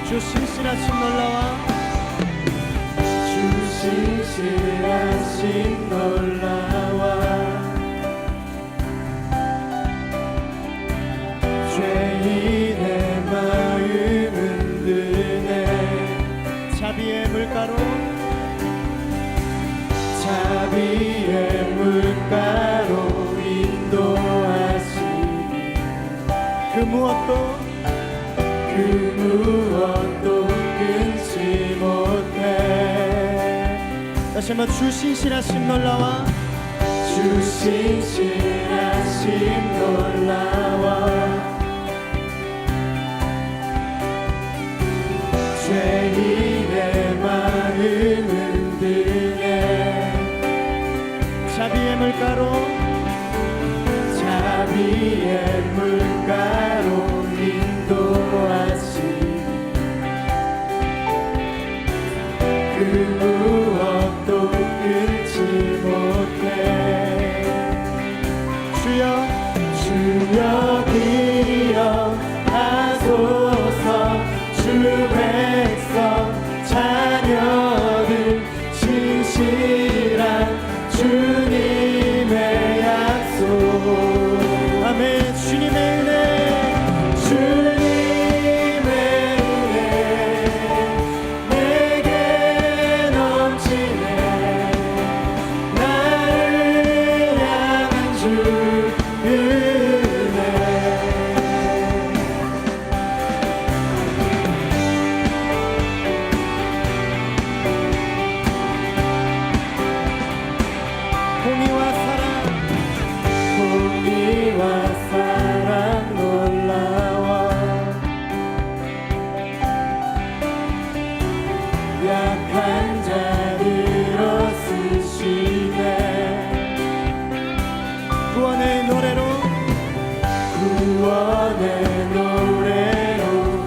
주 신실하신 놀라와 주 신실하신 놀라와 죄인의 마음은 드네 자비의 물가로 자비의 물가로 인도하시니 그 무엇도 끊지 못해. 다시 한번 주 신실하신 놀라와 주 신실하신 놀라와 죄인의 마음은 드네 자비의 물가로 자비의 물가로 인도하시니 그 무엇도 끊지 못해. 주여 기억하소서 주 백성 자녀들 신실한 주님의 약속. 아멘. 주님의 은혜 주님의 은혜 내게 넘치네. 나를 향한 주 은혜. 공의와 사랑 공의와 사랑 놀라워 약한 자들어 쓰시네 구원의 노래로 구원의 노래로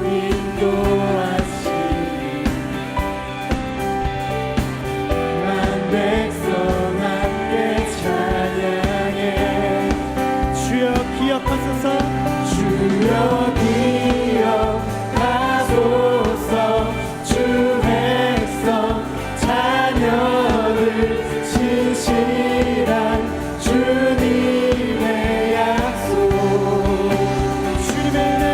인도하시니 만 백성 함께 찬양해. 주여 기억하소서 주여 기억하소서 주 백성 자녀들 신실한 주님의 약속. 주님의 은혜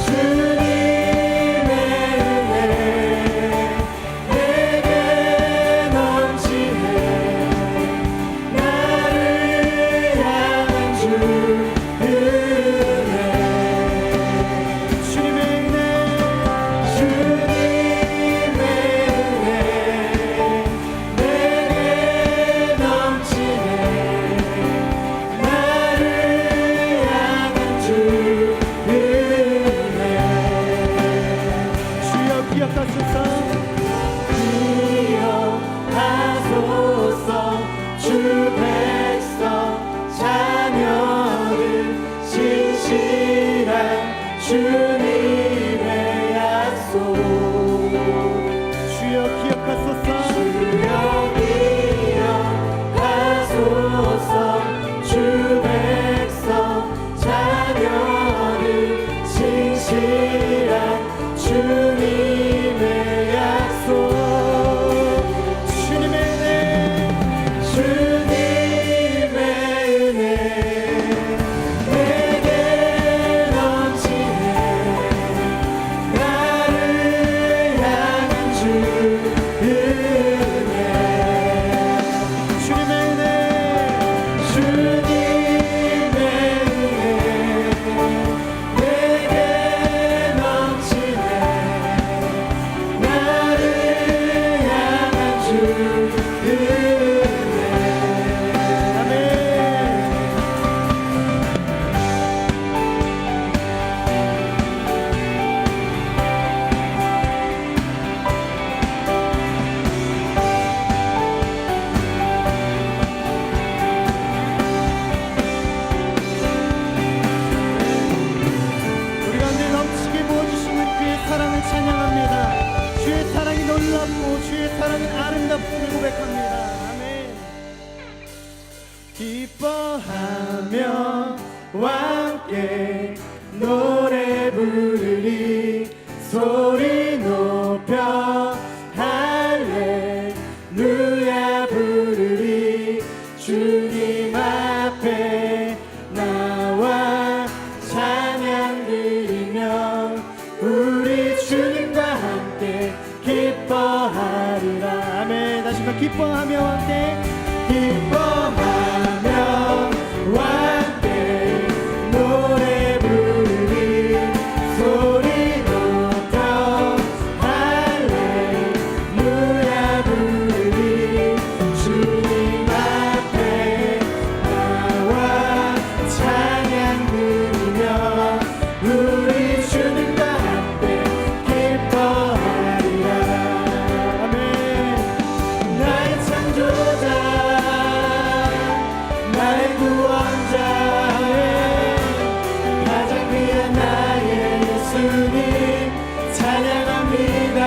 주님의 은혜 내게 넘치네. 나를 향한 주 은혜. 주님의 은혜 주님의 은혜 내게 넘치네. 나를 향한 주 은혜. 주여 기억하소서 기억하소서 주 백성 자녀들 신실한 주님의 약속. 주여 기억하소서 주여 기억하소서 주 백성 자녀들 신실한 주님의 약속. 주님의 은혜 주님의 은혜 내게 넘치네. 나를 향한 주 은혜. 주님의 은혜 주님의 은혜 내게 넘치네. 나를 향한 주 은혜. 아멘. 우리 가운데 넘치게 부어주시는 주의 사랑을 찬양합니다. 주의 사랑이 놀랍고 주의 사랑은 아름답음을 고백합니다. 아멘. 기뻐하며 함께 노래 부르리. 기뻐하며 함께 기뻐하며 함께 노래 부르리 소리 높여 할렐루야 부르리 주님 앞에 나와 찬양 드리며 우리 주님과 함께 기뻐하리라. 아멘. 나의 창조자 나의 구원자 가장 귀한 나의 예수님 찬양합니다.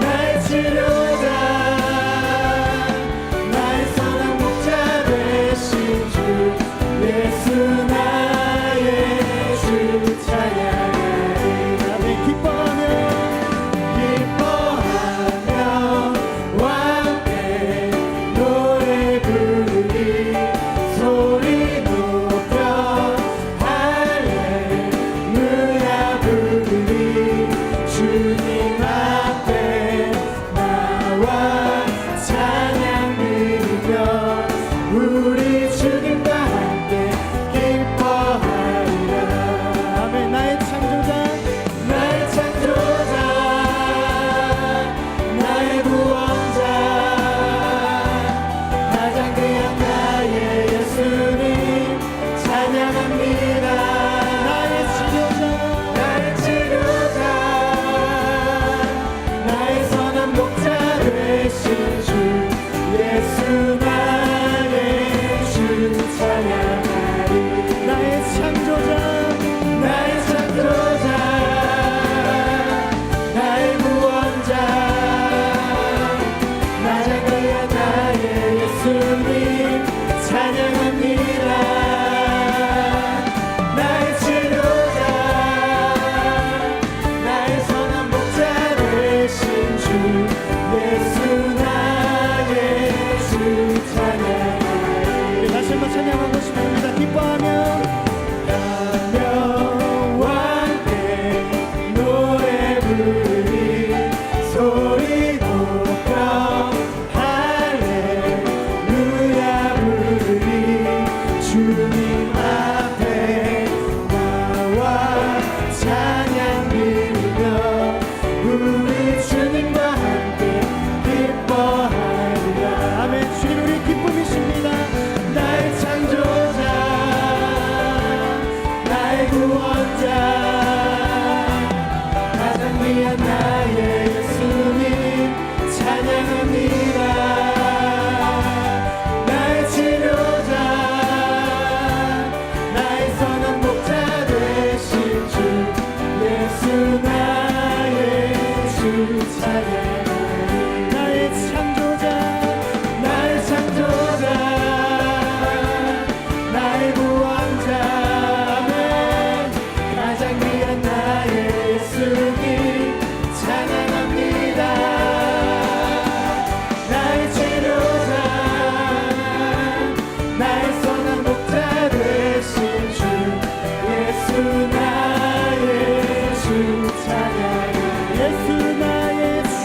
나의 치료자 나의 선한 목자 되신 주 예수 나의 주 찬양하리. 아멘. 기뻐하며 기뻐하며 함께 노래 부르리 소리 높여 할렐루야 부르리 주님 앞에 나와 찬양 드리며 우리 주님과 함께 기뻐하리라. 아멘. 나의 창조자 나의 창조자 나의 구원자 가장 귀한 나의 예수님 찬양합니다. 나의 치료자 나의 치료자 나의 선한 목자 되신 주 예수 나의 주 찬양하리. 나의 창조자 나의 창조자 나의 구원자 가장 귀한 나의 예수님 찬양합니다. 나의 치료자 나의 선한 목자 되신 주 예수 나의 주 찬양하리. 다시 한번 찬양하고 싶습니다. 기뻐하며 하며 함께 노래 부르리 소리 높여 할렐루야 부르리 주님 앞에 나와 찬양 드리며 우리 주님과 함께 기뻐하리라. 아멘. 주님 우리 기쁨이십니다. 나의 창조자 나의 구원자 가장 귀한 나의 예수님 찬양합니다. 나의 치료자 나의 선한 목자 되신 주 예수 나의 주 찬양하리. 나의 창조자 나의 창조자 나의 구원자 아멘. 가장 귀한 나의 예수님 찬양합니다. 나의 치료자 나의 선한 목자 되신 주 예수 나의 주 찬양하리. 예수 나의 주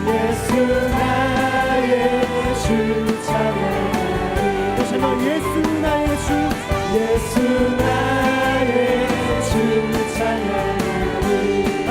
예수 나의 주 찬양하리. 다시 한번 예수 나의 주 예수 나의 주 찬양하리.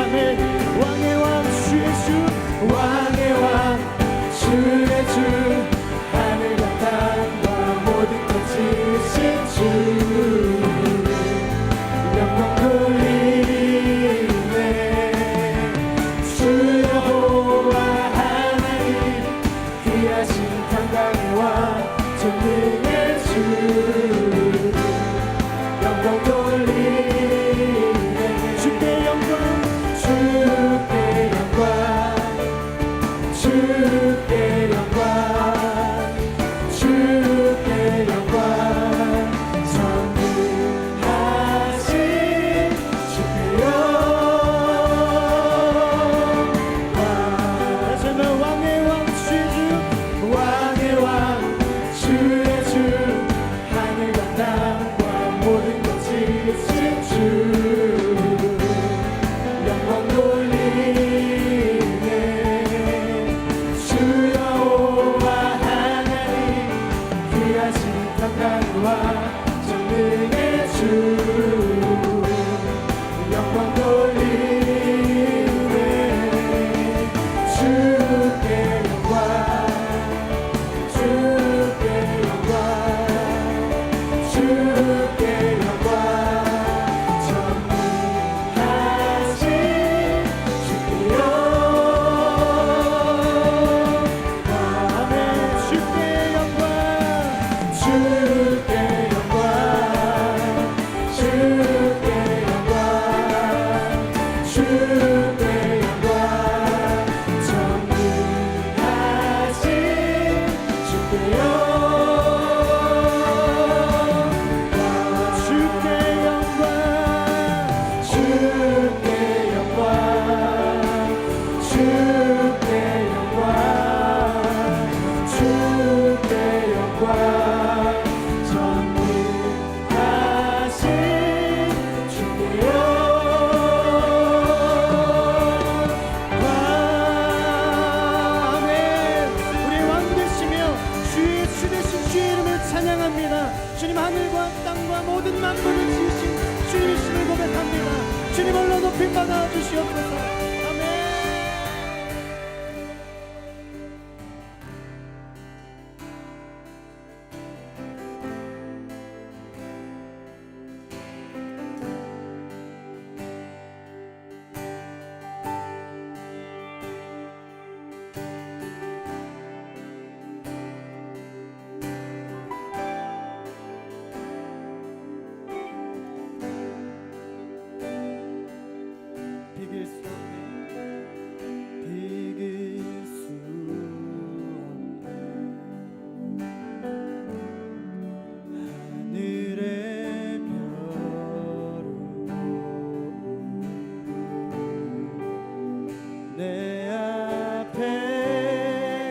내 앞에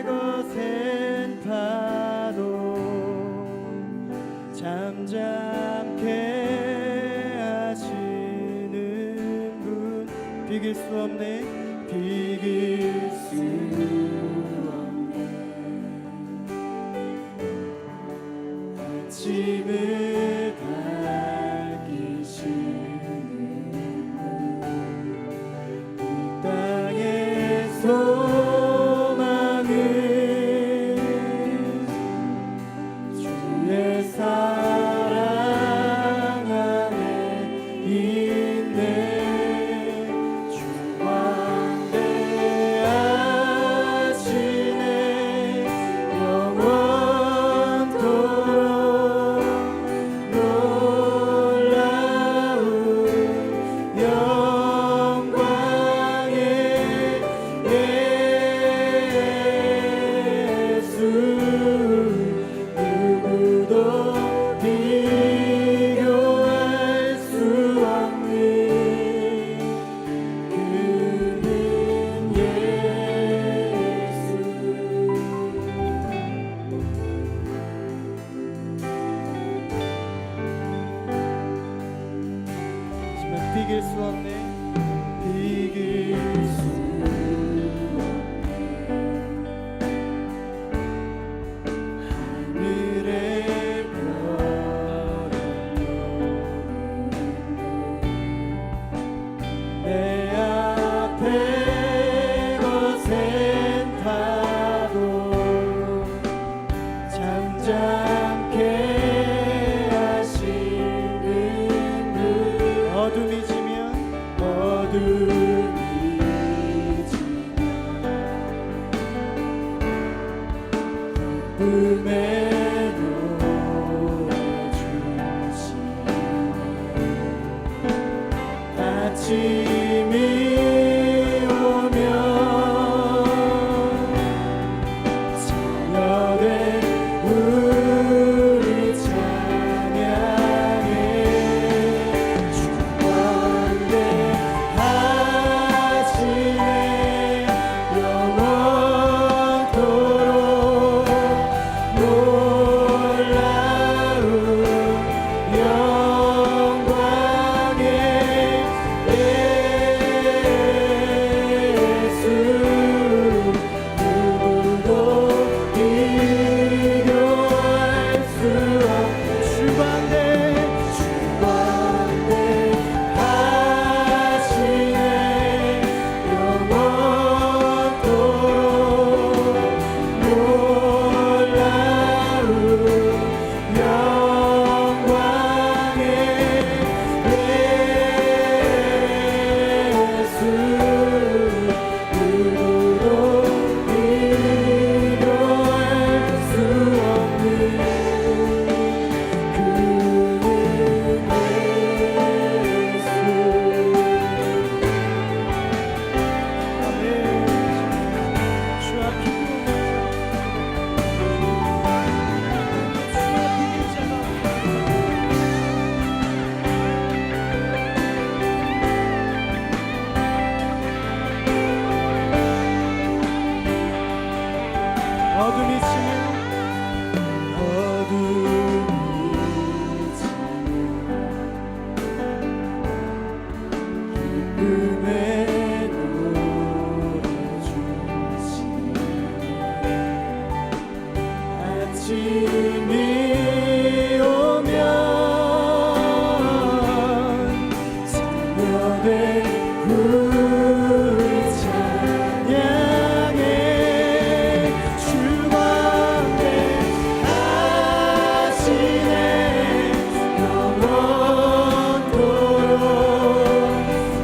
거센 파도 잠잠케 하시는 분 비길 수 없네 비길 수 없네 아침을 밝히시는 분 땅의 소망은 주의 사랑 안에 있네 주 광대하시네 영원토록 놀라운 영광의 예수 누구도 비교할 수 없는 그는 예수 하지만 비길 수 없네 비길 수 하늘의 별은 내 앞에 거센 파도 잠잠케 하시는 분 어둠이 지면 기쁨에 놓아주시네 아침이 오면 저녁에 우리 찬양해 주 광대하시네 영원토록 놀라운 영광의 예수 누구도 비교할 수 없는 주광대하시네 영원토록 놀라운 영광의 예수 누구도 비교할 수 없는 그는 예수 아멘 주 앞에 어둠이 치면 기쁨에 놓아주시네 아침이 오면 새벽에 우리 찬양해 주 광대하시네 영원토록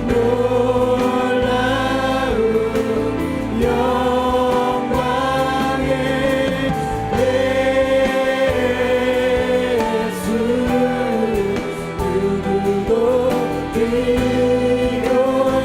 놀라운 영광의 예수 누구도 비교할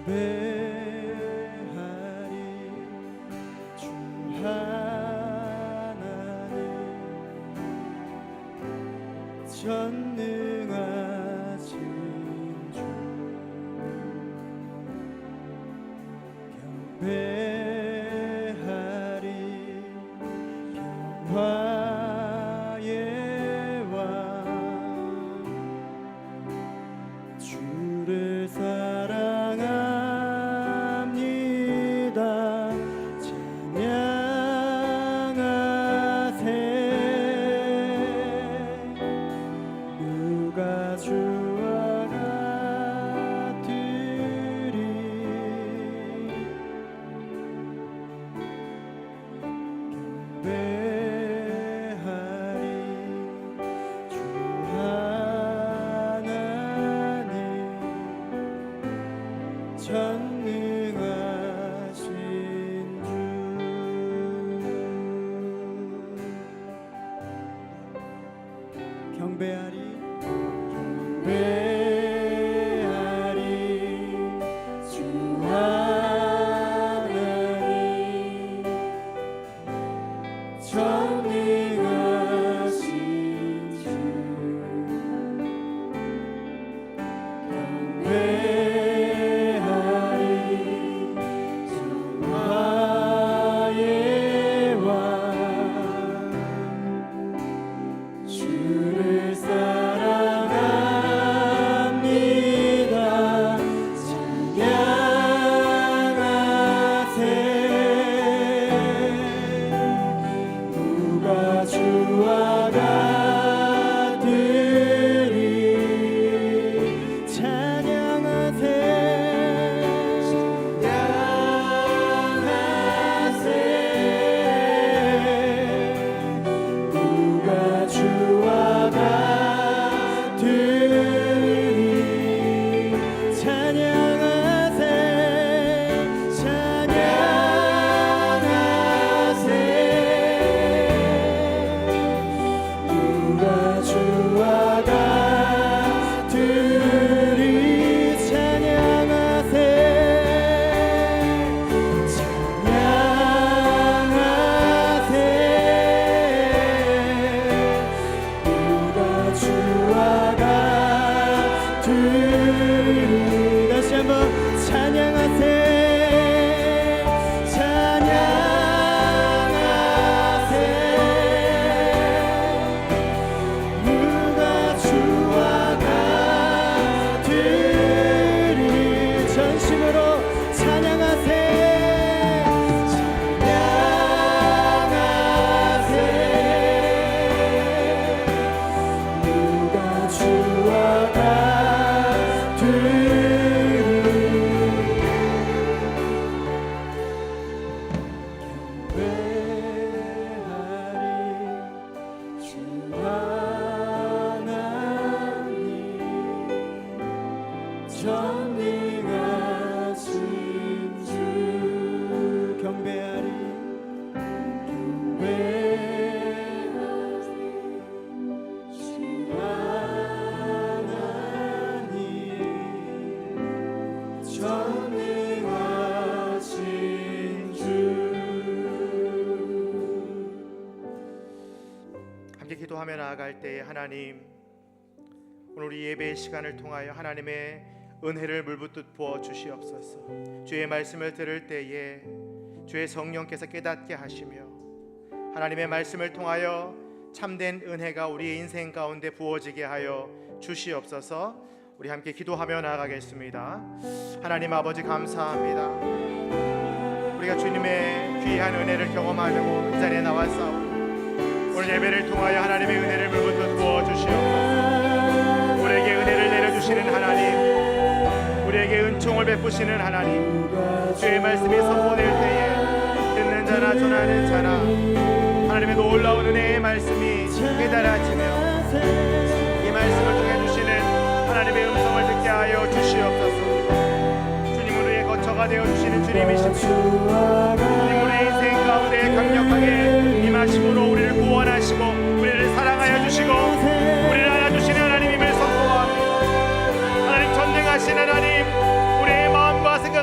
경배하리 주 하나님 전능하신 주 경배하리 평화의 왕 주를 사랑합니다 찬양하세 누가 주와 같으리 경배하리 주 하나님 전능하신 주 경배하리 경배하리 주 하나님 전능하신 주 경배하리 평화의 왕 주를 사랑합니다 찬양하세 누가 주와 같으리 찬양하세 누가 주와 같으리 찬양하세 찬양하세 누가 주와 같으리 찬양하세 찬양하세 누가 주와 같으리 다시 한번 찬양하세 찬양하세 누가 주와 같으리 전심으로 찬양하세 찬양하세 누가 주와 전능하신 주 경배하리 주 하나님 전능하신 주 함께 기도하며 나아갈 때에 하나님 오늘 우리 예배의 시간을 통하여 하나님의 은혜를 물붓듯 부어 주시옵소서. 주의 말씀을 들을 때에 주의 성령께서 깨닫게 하시며 하나님의 말씀을 통하여 참된 은혜가 우리의 인생 가운데 부어지게 하여 주시옵소서. 우리 함께 기도하며 나아가겠습니다. 하나님 아버지 감사합니다. 우리가 주님의 귀한 은혜를 경험하려고 이 자리에 나왔사오니 오늘 예배를 통하여 하나님의 은혜를 물붓듯 부어 주시옵소서. 우리에게 은혜를 내려주시는 하나님, 우리에게 은총을 베푸시는 하나님, 주의 말씀이 선포될 때에 듣는 자나 전하는 자나 하나님의 놀라운 은혜의 말씀이 깨달아지며 이 말씀을 통해 주시는 하나님의 음성을 듣게 하여 주시옵소서. 주님 우리의 거처가 되어주시는 주님이십니다. 주님 우리의 인생 가운데 강력하게 임하심으로 우리를 구원하시고 우리를 사랑하여 주시고 우리를 알아주시는 하나님임을 선포합니다. 하나님 전능하신 하나님, 우리의 마음과 생각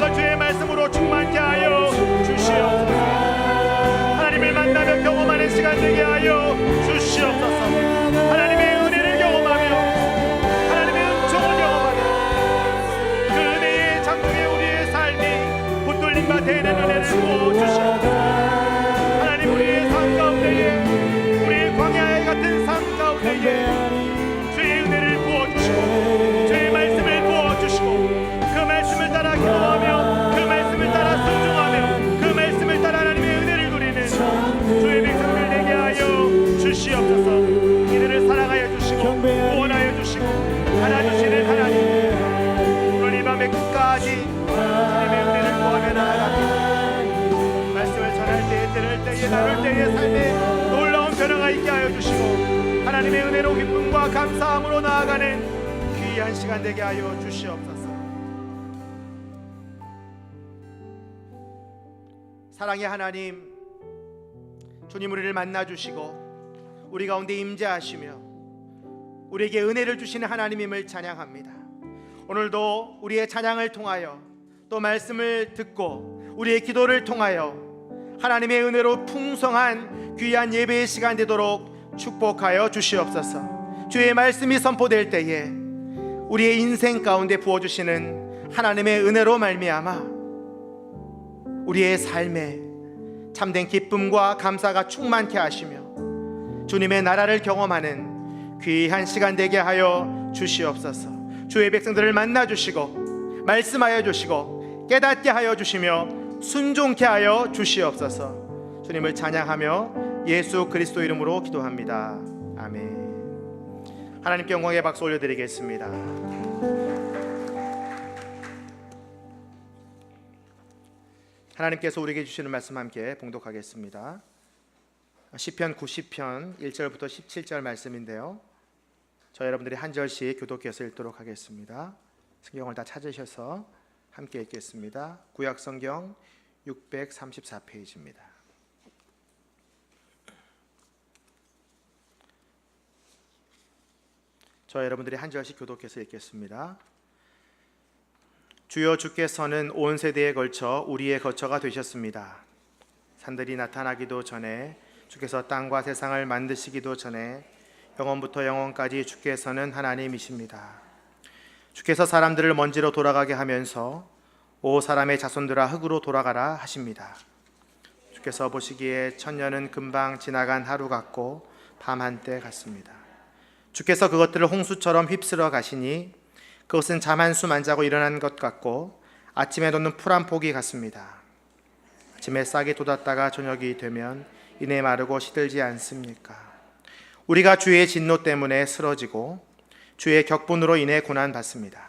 귀한 시간 되게 하여 주시옵소서. 사랑의 하나님, 주님 우리를 만나 주시고 우리 가운데 임재하시며 우리에게 은혜를 주시는 하나님임을 찬양합니다. 오늘도 우리의 찬양을 통하여 또 말씀을 듣고 우리의 기도를 통하여 하나님의 은혜로 풍성한 귀한 예배의 시간 되도록 축복하여 주시옵소서. 주의 말씀이 선포될 때에 우리의 인생 가운데 부어주시는 하나님의 은혜로 말미암아 우리의 삶에 참된 기쁨과 감사가 충만케 하시며 주님의 나라를 경험하는 귀한 시간 되게 하여 주시옵소서. 주의 백성들을 만나 주시고 말씀하여 주시고 깨닫게 하여 주시며 순종케 하여 주시옵소서. 주님을 찬양하며 예수 그리스도 이름으로 기도합니다. 아멘. 하나님께 영광의 박수 올려드리겠습니다. 하나님께서 우리에게 주시는 말씀 함께 봉독하겠습니다. 시편 90편 1절부터 17절 말씀인데요, 저 여러분들이 한 절씩 교독해서 읽도록 하겠습니다. 성경을 다 찾으셔서 함께 읽겠습니다. 구약성경 634페이지입니다. 저 여러분들이 한 절씩 교독해서 읽겠습니다. 주여, 주께서는 온 세대에 걸쳐 우리의 거처가 되셨습니다. 산들이 나타나기도 전에, 주께서 땅과 세상을 만드시기도 전에, 영원부터 영원까지 주께서는 하나님이십니다. 주께서 사람들을 먼지로 돌아가게 하면서 오 사람의 자손들아 흙으로 돌아가라 하십니다. 주께서 보시기에 천년은 금방 지나간 하루 같고 밤 한때 같습니다. 주께서 그것들을 홍수처럼 휩쓸어 가시니 그것은 잠 한숨 안 자고 일어난 것 같고 아침에 돋는 풀 한 포기 같습니다. 아침에 싹이 돋았다가 저녁이 되면 이내 마르고 시들지 않습니까? 우리가 주의 진노 때문에 쓰러지고 주의 격분으로 인해 고난받습니다.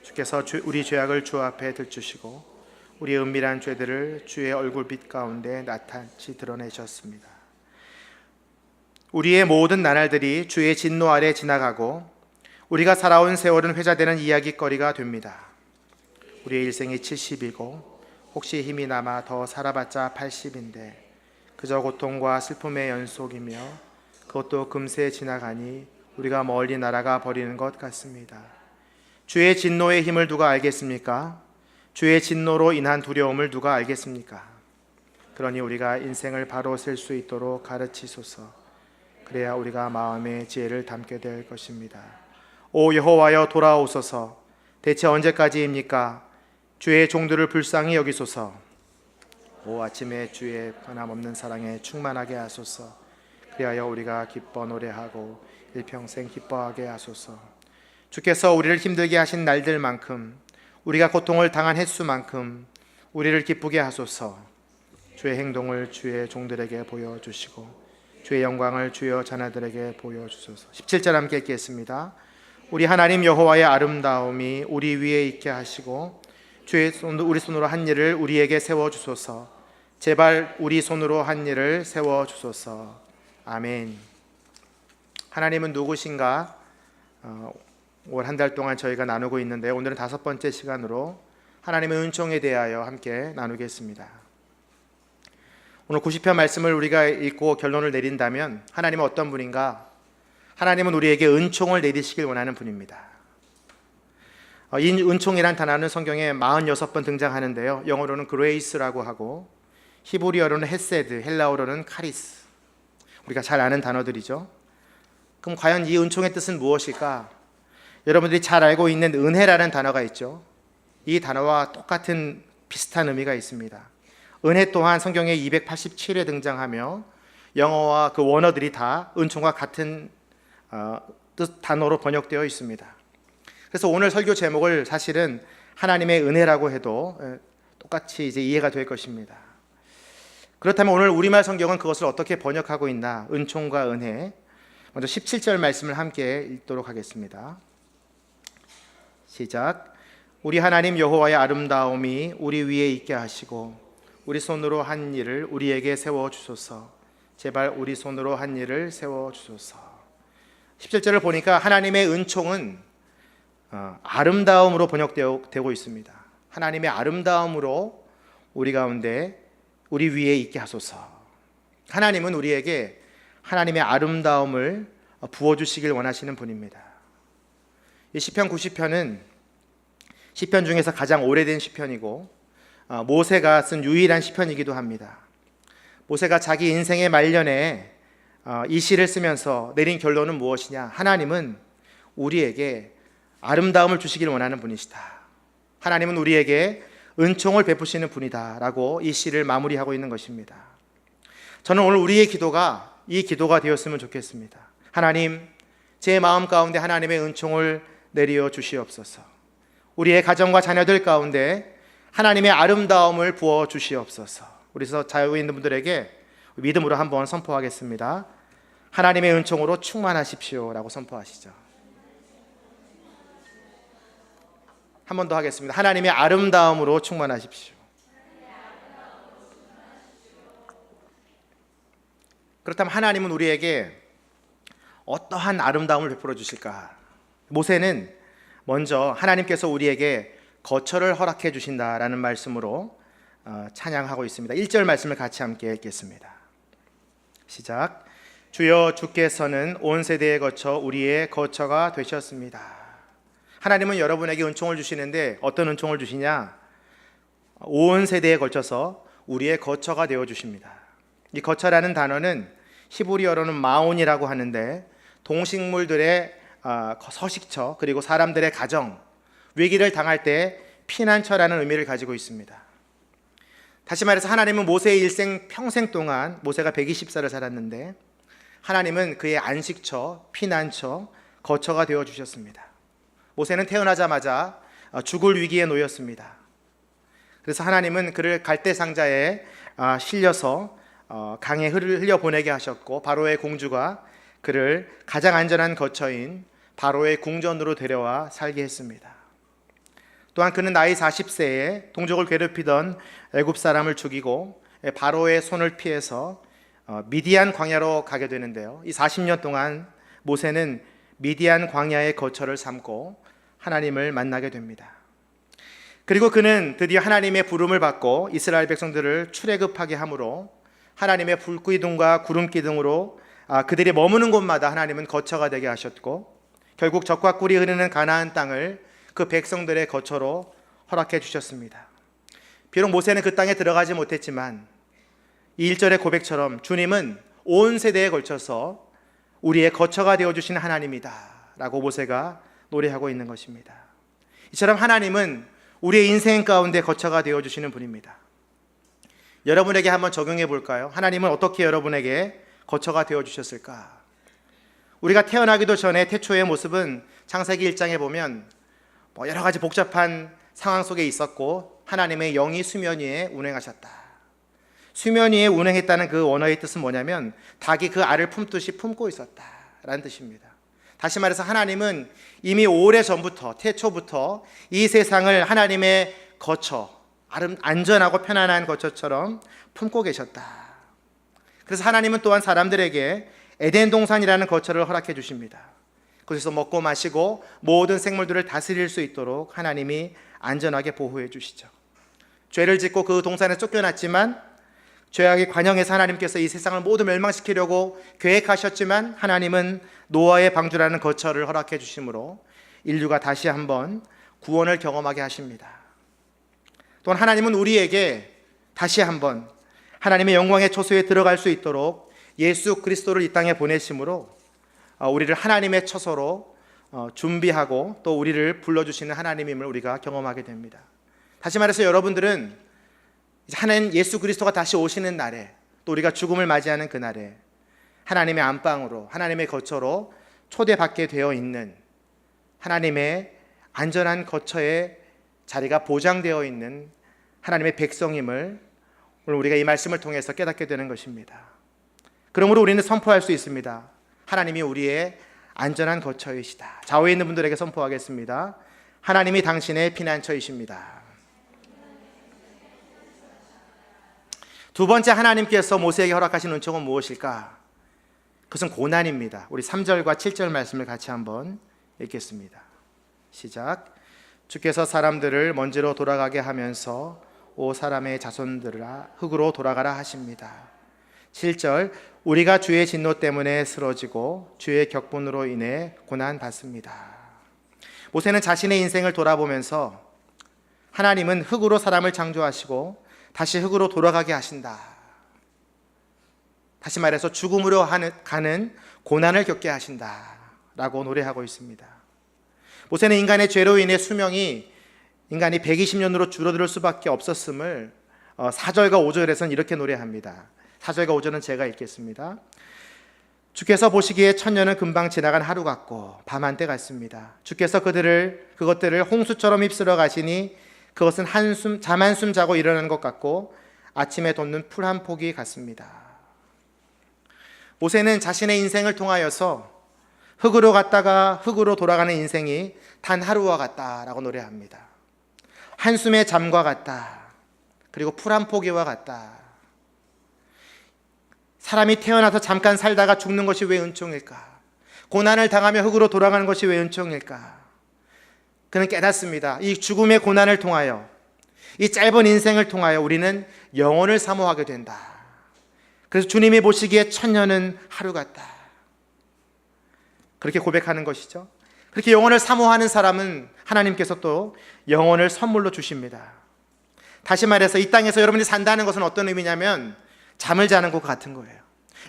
주께서 우리 죄악을 주 앞에 들추시고 우리의 은밀한 죄들을 주의 얼굴빛 가운데 나타시 드러내셨습니다. 우리의 모든 나날들이 주의 진노 아래 지나가고 우리가 살아온 세월은 회자되는 이야기거리가 됩니다. 우리의 일생이 70이고 혹시 힘이 남아 더 살아봤자 80인데 그저 고통과 슬픔의 연속이며 그것도 금세 지나가니 우리가 멀리 날아가 버리는 것 같습니다. 주의 진노의 힘을 누가 알겠습니까? 주의 진노로 인한 두려움을 누가 알겠습니까? 그러니 우리가 인생을 바로 셀 수 있도록 가르치소서. 그래야 우리가 마음의 지혜를 담게 될 것입니다. 오 여호와여, 돌아오소서. 대체 언제까지입니까? 주의 종들을 불쌍히 여기소서. 오 아침에 주의 변함없는 사랑에 충만하게 하소서. 그리하여 우리가 기뻐 노래하고 일평생 기뻐하게 하소서. 주께서 우리를 힘들게 하신 날들만큼, 우리가 고통을 당한 횟수만큼 우리를 기쁘게 하소서. 주의 행동을 주의 종들에게 보여주시고 주의 영광을 주여 자녀들에게 보여주소서. 17절 함께 읽겠습니다. 우리 하나님 여호와의 아름다움이 우리 위에 있게 하시고 우리 손으로 한 일을 우리에게 세워주소서. 제발 우리 손으로 한 일을 세워주소서. 아멘. 하나님은 누구신가? 올 한 달 동안 저희가 나누고 있는데 오늘은 5번째 시간으로 하나님의 은총에 대하여 함께 나누겠습니다. 오늘 90편 말씀을 우리가 읽고 결론을 내린다면 하나님은 어떤 분인가? 하나님은 우리에게 은총을 내리시길 원하는 분입니다. 이 은총이란 단어는 성경에 46번 등장하는데요, 영어로는 그레이스라고 하고 히브리어로는 헤세드, 헬라어로는 카리스, 우리가 잘 아는 단어들이죠. 그럼 과연 이 은총의 뜻은 무엇일까? 여러분들이 잘 알고 있는 은혜라는 단어가 있죠. 이 단어와 똑같은 비슷한 의미가 있습니다. 은혜 또한 성경에 287회 등장하며 영어와 그 원어들이 다 은총과 같은 뜻 단어로 번역되어 있습니다. 그래서 오늘 설교 제목을 사실은 하나님의 은혜라고 해도 똑같이 이제 이해가 될 것입니다. 그렇다면 오늘 우리말 성경은 그것을 어떻게 번역하고 있나? 은총과 은혜. 먼저 17절 말씀을 함께 읽도록 하겠습니다. 시작. 우리 하나님 여호와의 아름다움이 우리 위에 있게 하시고 우리 손으로 한 일을 우리에게 세워주소서. 제발 우리 손으로 한 일을 세워주소서. 17절을 보니까 하나님의 은총은 아름다움으로 번역되고 있습니다. 하나님의 아름다움으로 우리 가운데 우리 위에 있게 하소서. 하나님은 우리에게 하나님의 아름다움을 부어주시길 원하시는 분입니다. 이 시편 90편은 시편 중에서 가장 오래된 시편이고 모세가 쓴 유일한 시편이기도 합니다. 모세가 자기 인생의 말년에 이 시를 쓰면서 내린 결론은 무엇이냐? 하나님은 우리에게 아름다움을 주시길 원하는 분이시다. 하나님은 우리에게 은총을 베푸시는 분이다 라고 이 시를 마무리하고 있는 것입니다. 저는 오늘 우리의 기도가 이 기도가 되었으면 좋겠습니다. 하나님, 제 마음 가운데 하나님의 은총을 내려 주시옵소서. 우리의 가정과 자녀들 가운데 하나님의 아름다움을 부어 주시옵소서. 우리서 자유에 있는 분들에게 믿음으로 한번 선포하겠습니다. 하나님의 은총으로 충만하십시오 라고 선포하시죠. 한 번 더 하겠습니다. 하나님의 아름다움으로 충만하십시오. 그렇다면 하나님은 우리에게 어떠한 아름다움을 베풀어 주실까? 모세는 먼저 하나님께서 우리에게 거처를 허락해 주신다라는 말씀으로 찬양하고 있습니다. 1절 말씀을 같이 함께 읽겠습니다. 시작. 주여, 주께서는 온 세대의 거처, 우리의 거처가 되셨습니다. 하나님은 여러분에게 은총을 주시는데 어떤 은총을 주시냐? 온 세대에 걸쳐서 우리의 거처가 되어 주십니다. 이 거처라는 단어는 히브리어로는 마온이라고 하는데 동식물들의 서식처, 그리고 사람들의 가정, 위기를 당할 때 피난처라는 의미를 가지고 있습니다. 다시 말해서 하나님은 모세의 일생 평생 동안, 모세가 120살을 살았는데 하나님은 그의 안식처, 피난처, 거처가 되어 주셨습니다. 모세는 태어나자마자 죽을 위기에 놓였습니다. 그래서 하나님은 그를 갈대상자에 실려서 강에 흘려보내게 하셨고, 바로의 공주가 그를 가장 안전한 거처인 바로의 궁전으로 데려와 살게 했습니다. 또한 그는 나이 40세에 동족을 괴롭히던 애굽 사람을 죽이고 바로의 손을 피해서 미디안 광야로 가게 되는데요. 이 40년 동안 모세는 미디안 광야의 거처를 삼고 하나님을 만나게 됩니다. 그리고 그는 드디어 하나님의 부름을 받고 이스라엘 백성들을 출애굽하게 함으로 하나님의 불기둥과 구름기둥으로 그들이 머무는 곳마다 하나님은 거처가 되게 하셨고, 결국 젖과 꿀이 흐르는 가나안 땅을 그 백성들의 거처로 허락해 주셨습니다. 비록 모세는 그 땅에 들어가지 못했지만 이 1절의 고백처럼 주님은 온 세대에 걸쳐서 우리의 거처가 되어주신 하나님이다 라고 모세가 노래하고 있는 것입니다. 이처럼 하나님은 우리의 인생 가운데 거처가 되어주시는 분입니다. 여러분에게 한번 적용해 볼까요? 하나님은 어떻게 여러분에게 거처가 되어주셨을까? 우리가 태어나기도 전에 태초의 모습은 창세기 1장에 보면 여러 가지 복잡한 상황 속에 있었고, 하나님의 영이 수면 위에 운행하셨다. 수면 위에 운행했다는 그 원어의 뜻은 뭐냐면 닭이 그 알을 품듯이 품고 있었다라는 뜻입니다. 다시 말해서 하나님은 이미 오래전부터, 태초부터 이 세상을 하나님의 거처, 안전하고 편안한 거처처럼 품고 계셨다. 그래서 하나님은 또한 사람들에게 에덴 동산이라는 거처를 허락해 주십니다. 거기서 먹고 마시고 모든 생물들을 다스릴 수 있도록 하나님이 안전하게 보호해 주시죠. 죄를 짓고 그 동산에 쫓겨났지만, 죄악의 관영에서 하나님께서 이 세상을 모두 멸망시키려고 계획하셨지만 하나님은 노아의 방주라는 거처를 허락해 주심으로 인류가 다시 한번 구원을 경험하게 하십니다. 또한 하나님은 우리에게 다시 한번 하나님의 영광의 처소에 들어갈 수 있도록 예수 그리스도를 이 땅에 보내심으로 우리를 하나님의 처소로 준비하고 또 우리를 불러주시는 하나님임을 우리가 경험하게 됩니다. 다시 말해서 여러분들은 하나님 예수 그리스도가 다시 오시는 날에, 또 우리가 죽음을 맞이하는 그날에 하나님의 안방으로, 하나님의 거처로 초대받게 되어 있는 하나님의 안전한 거처의 자리가 보장되어 있는 하나님의 백성임을 오늘 우리가 이 말씀을 통해서 깨닫게 되는 것입니다. 그러므로 우리는 선포할 수 있습니다. 하나님이 우리의 안전한 거처이시다. 좌우에 있는 분들에게 선포하겠습니다. 하나님이 당신의 피난처이십니다. 두 번째, 하나님께서 모세에게 허락하신 은총은 무엇일까? 그것은 고난입니다. 우리 3절과 7절 말씀을 같이 한번 읽겠습니다. 시작. 주께서 사람들을 먼지로 돌아가게 하면서 오 사람의 자손들아 흙으로 돌아가라 하십니다. 7절. 우리가 주의 진노 때문에 쓰러지고 주의 격분으로 인해 고난 받습니다. 모세는 자신의 인생을 돌아보면서 하나님은 흙으로 사람을 창조하시고 다시 흙으로 돌아가게 하신다. 다시 말해서 죽음으로 가는 고난을 겪게 하신다 라고 노래하고 있습니다. 모세는 인간의 죄로 인해 수명이 인간이 120년으로 줄어들 수밖에 없었음을 4절과 5절에서는 이렇게 노래합니다. 4절과 5절은 제가 읽겠습니다. 주께서 보시기에 천년은 금방 지나간 하루 같고 밤 한때 같습니다. 주께서 그것들을 홍수처럼 휩쓸어 가시니 그것은 잠 한숨 자고 일어나는 것 같고 아침에 돋는 풀 한 포기 같습니다. 모세는 자신의 인생을 통하여서 흙으로 갔다가 흙으로 돌아가는 인생이 단 하루와 같다라고 노래합니다. 한숨의 잠과 같다. 그리고 풀 한 포기와 같다. 사람이 태어나서 잠깐 살다가 죽는 것이 왜 은총일까? 고난을 당하며 흙으로 돌아가는 것이 왜 은총일까? 그는 깨닫습니다. 이 죽음의 고난을 통하여, 이 짧은 인생을 통하여 우리는 영혼을 사모하게 된다. 그래서 주님이 보시기에 천년은 하루 같다. 그렇게 고백하는 것이죠. 그렇게 영혼을 사모하는 사람은 하나님께서 또 영혼을 선물로 주십니다. 다시 말해서 이 땅에서 여러분이 산다는 것은 어떤 의미냐면 잠을 자는 것 같은 거예요.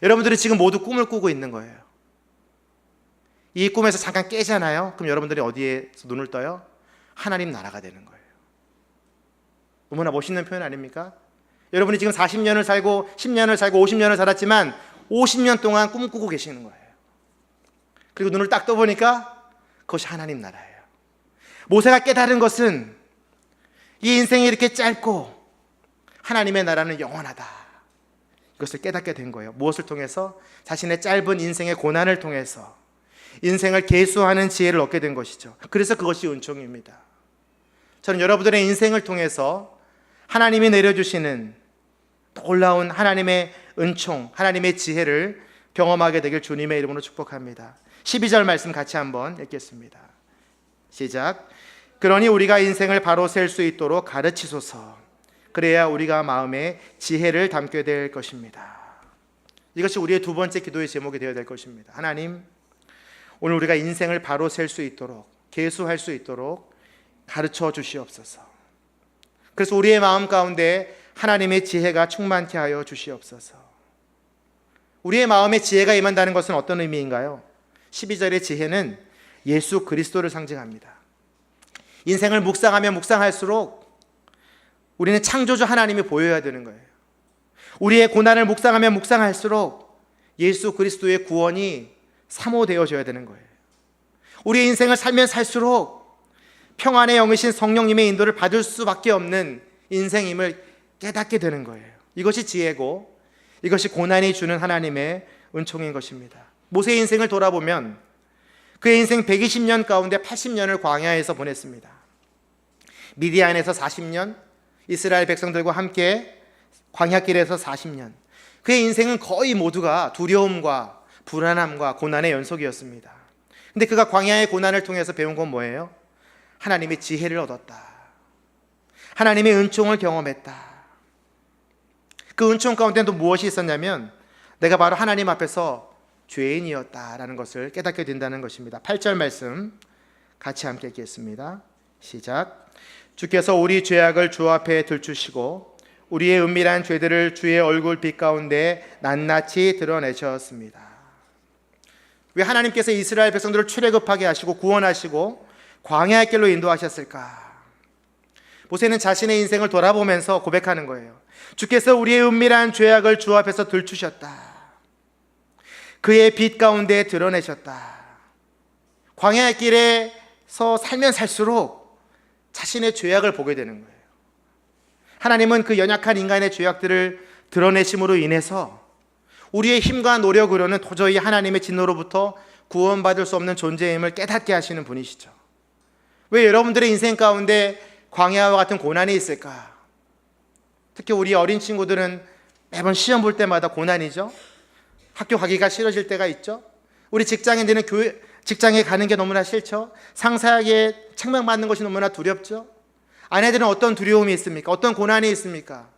여러분들이 지금 모두 꿈을 꾸고 있는 거예요. 이 꿈에서 잠깐 깨잖아요. 그럼 여러분들이 어디에서 눈을 떠요? 하나님 나라가 되는 거예요. 너무나 멋있는 표현 아닙니까? 여러분이 지금 40년을 살고 10년을 살고 50년을 살았지만 50년 동안 꿈꾸고 계시는 거예요. 그리고 눈을 딱 떠보니까 그것이 하나님 나라예요. 모세가 깨달은 것은 이 인생이 이렇게 짧고 하나님의 나라는 영원하다. 이것을 깨닫게 된 거예요. 무엇을 통해서? 자신의 짧은 인생의 고난을 통해서 인생을 계수하는 지혜를 얻게 된 것이죠. 그래서 그것이 은총입니다. 저는 여러분들의 인생을 통해서 하나님이 내려주시는 놀라운 하나님의 은총, 하나님의 지혜를 경험하게 되길 주님의 이름으로 축복합니다. 12절 말씀 같이 한번 읽겠습니다. 시작. 그러니 우리가 인생을 바로 셀 수 있도록 가르치소서. 그래야 우리가 마음에 지혜를 담게 될 것입니다. 이것이 우리의 두 번째 기도의 제목이 되어야 될 것입니다. 하나님, 오늘 우리가 인생을 바로 셀 수 있도록, 계수할 수 있도록 가르쳐 주시옵소서. 그래서 우리의 마음 가운데 하나님의 지혜가 충만케 하여 주시옵소서. 우리의 마음에 지혜가 임한다는 것은 어떤 의미인가요? 12절의 지혜는 예수 그리스도를 상징합니다. 인생을 묵상하면 묵상할수록 우리는 창조주 하나님이 보여야 되는 거예요. 우리의 고난을 묵상하면 묵상할수록 예수 그리스도의 구원이 사모되어져야 되는 거예요. 우리의 인생을 살면 살수록 평안의 영이신 성령님의 인도를 받을 수밖에 없는 인생임을 깨닫게 되는 거예요. 이것이 지혜고 이것이 고난이 주는 하나님의 은총인 것입니다. 모세의 인생을 돌아보면 그의 인생 120년 가운데 80년을 광야에서 보냈습니다. 미디안에서 40년, 이스라엘 백성들과 함께 광야길에서 40년. 그의 인생은 거의 모두가 두려움과 불안함과 고난의 연속이었습니다. 근데 그가 광야의 고난을 통해서 배운 건 뭐예요? 하나님의 지혜를 얻었다. 하나님의 은총을 경험했다. 그 은총 가운데 또 무엇이 있었냐면 내가 바로 하나님 앞에서 죄인이었다라는 것을 깨닫게 된다는 것입니다. 8절 말씀 같이 함께 읽겠습니다. 시작. 주께서 우리 죄악을 주 앞에 들추시고 우리의 은밀한 죄들을 주의 얼굴 빛 가운데 낱낱이 드러내셨습니다. 왜 하나님께서 이스라엘 백성들을 출애굽하게 하시고 구원하시고 광야의 길로 인도하셨을까? 모세는 자신의 인생을 돌아보면서 고백하는 거예요. 주께서 우리의 은밀한 죄악을 주 앞에서 들추셨다. 그의 빛 가운데 드러내셨다. 광야의 길에서 살면 살수록 자신의 죄악을 보게 되는 거예요. 하나님은 그 연약한 인간의 죄악들을 드러내심으로 인해서 우리의 힘과 노력으로는 도저히 하나님의 진노로부터 구원받을 수 없는 존재임을 깨닫게 하시는 분이시죠. 왜 여러분들의 인생 가운데 광야와 같은 고난이 있을까? 특히 우리 어린 친구들은 매번 시험 볼 때마다 고난이죠. 학교 가기가 싫어질 때가 있죠. 우리 직장인들은 직장에 가는 게 너무나 싫죠? 상사에게 책망받는 것이 너무나 두렵죠? 아내들은 어떤 두려움이 있습니까? 어떤 고난이 있습니까?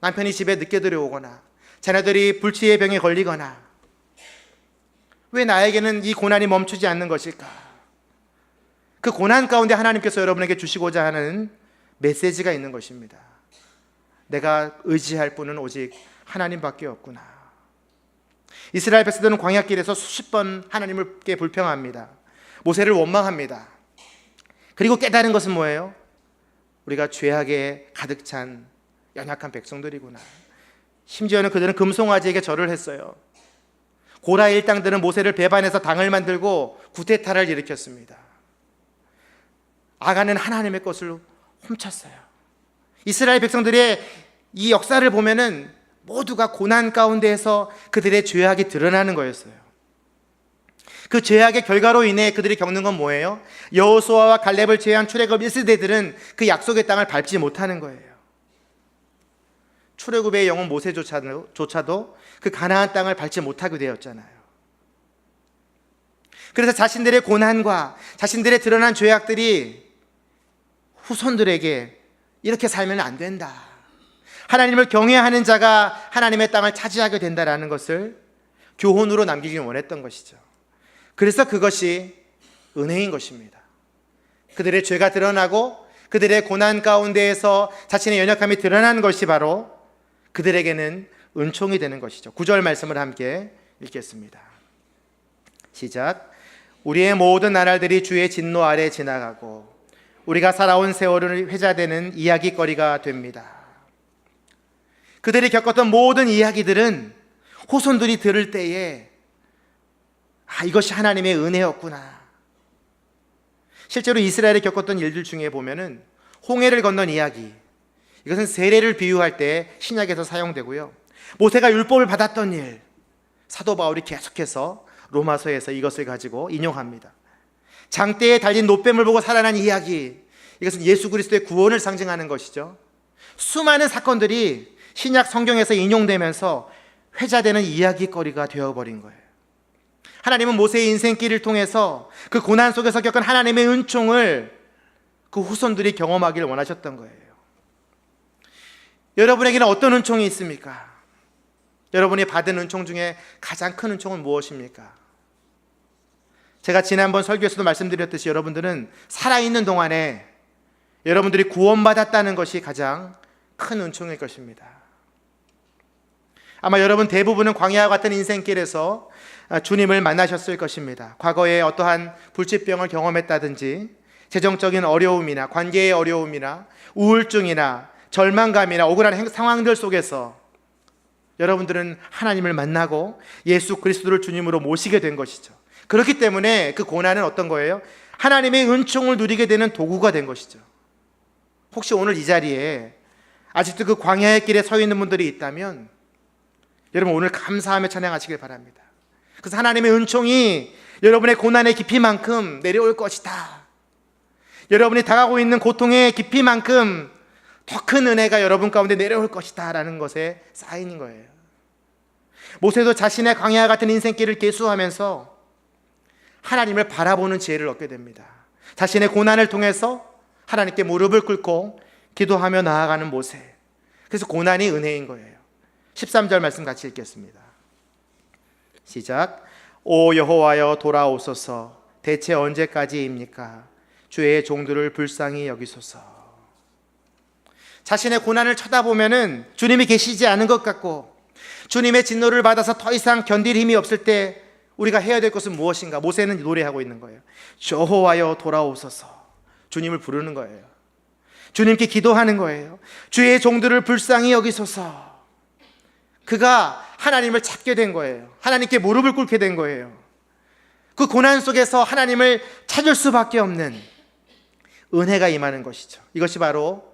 남편이 집에 늦게 들어오거나 자녀들이 불치의 병에 걸리거나 왜 나에게는 이 고난이 멈추지 않는 것일까? 그 고난 가운데 하나님께서 여러분에게 주시고자 하는 메시지가 있는 것입니다. 내가 의지할 분은 오직 하나님밖에 없구나. 이스라엘 백성들은 광야길에서 수십 번 하나님께 불평합니다. 모세를 원망합니다. 그리고 깨달은 것은 뭐예요? 우리가 죄악에 가득 찬 연약한 백성들이구나. 심지어는 그들은 금송아지에게 절을 했어요. 고라 일당들은 모세를 배반해서 당을 만들고 구테타를 일으켰습니다. 아간은 하나님의 것을 훔쳤어요. 이스라엘 백성들의 이 역사를 보면은 모두가 고난 가운데에서 그들의 죄악이 드러나는 거였어요. 그 죄악의 결과로 인해 그들이 겪는 건 뭐예요? 여호수아와 갈렙을 제외한 출애굽 1세대들은 그 약속의 땅을 밟지 못하는 거예요. 출애굽의 영혼 모세조차도 그 가나안 땅을 밟지 못하게 되었잖아요. 그래서 자신들의 고난과 자신들의 드러난 죄악들이 후손들에게 이렇게 살면 안 된다. 하나님을 경외하는 자가 하나님의 땅을 차지하게 된다라는 것을 교훈으로 남기길 원했던 것이죠. 그래서 그것이 은혜인 것입니다. 그들의 죄가 드러나고 그들의 고난 가운데에서 자신의 연약함이 드러나는 것이 바로 그들에게는 은총이 되는 것이죠. 9절 말씀을 함께 읽겠습니다. 시작. 우리의 모든 나라들이 주의 진노 아래 지나가고 우리가 살아온 세월은 회자되는 이야기거리가 됩니다. 그들이 겪었던 모든 이야기들은 후손들이 들을 때에 이것이 하나님의 은혜였구나. 실제로 이스라엘이 겪었던 일들 중에 보면은 홍해를 건넌 이야기, 이것은 세례를 비유할 때 신약에서 사용되고요. 모세가 율법을 받았던 일, 사도 바울이 계속해서 로마서에서 이것을 가지고 인용합니다. 장대에 달린 노뱀을 보고 살아난 이야기, 이것은 예수 그리스도의 구원을 상징하는 것이죠. 수많은 사건들이 신약 성경에서 인용되면서 회자되는 이야기거리가 되어버린 거예요. 하나님은 모세의 인생길을 통해서 그 고난 속에서 겪은 하나님의 은총을 그 후손들이 경험하기를 원하셨던 거예요. 여러분에게는 어떤 은총이 있습니까? 여러분이 받은 은총 중에 가장 큰 은총은 무엇입니까? 제가 지난번 설교에서도 말씀드렸듯이 여러분들은 살아있는 동안에 여러분들이 구원받았다는 것이 가장 큰 은총일 것입니다. 아마 여러분 대부분은 광야와 같은 인생길에서 주님을 만나셨을 것입니다. 과거에 어떠한 불치병을 경험했다든지 재정적인 어려움이나 관계의 어려움이나 우울증이나 절망감이나 억울한 상황들 속에서 여러분들은 하나님을 만나고 예수 그리스도를 주님으로 모시게 된 것이죠. 그렇기 때문에 그 고난은 어떤 거예요? 하나님의 은총을 누리게 되는 도구가 된 것이죠. 혹시 오늘 이 자리에 아직도 그 광야의 길에 서 있는 분들이 있다면 여러분 오늘 감사하며 찬양하시길 바랍니다. 그래서 하나님의 은총이 여러분의 고난의 깊이만큼 내려올 것이다. 여러분이 당하고 있는 고통의 깊이만큼 더 큰 은혜가 여러분 가운데 내려올 것이다 라는 것의 사인인 거예요. 모세도 자신의 광야와 같은 인생길을 계수하면서 하나님을 바라보는 지혜를 얻게 됩니다. 자신의 고난을 통해서 하나님께 무릎을 꿇고 기도하며 나아가는 모세. 그래서 고난이 은혜인 거예요. 13절 말씀 같이 읽겠습니다. 시작. 오 여호와여 돌아오소서. 대체 언제까지입니까? 주의 종들을 불쌍히 여기소서. 자신의 고난을 쳐다보면은 주님이 계시지 않은 것 같고 주님의 진노를 받아서 더 이상 견딜 힘이 없을 때 우리가 해야 될 것은 무엇인가? 모세는 노래하고 있는 거예요. 여호와여 돌아오소서. 주님을 부르는 거예요. 주님께 기도하는 거예요. 주의 종들을 불쌍히 여기소서. 그가 하나님을 찾게 된 거예요. 하나님께 무릎을 꿇게 된 거예요. 그 고난 속에서 하나님을 찾을 수밖에 없는 은혜가 임하는 것이죠. 이것이 바로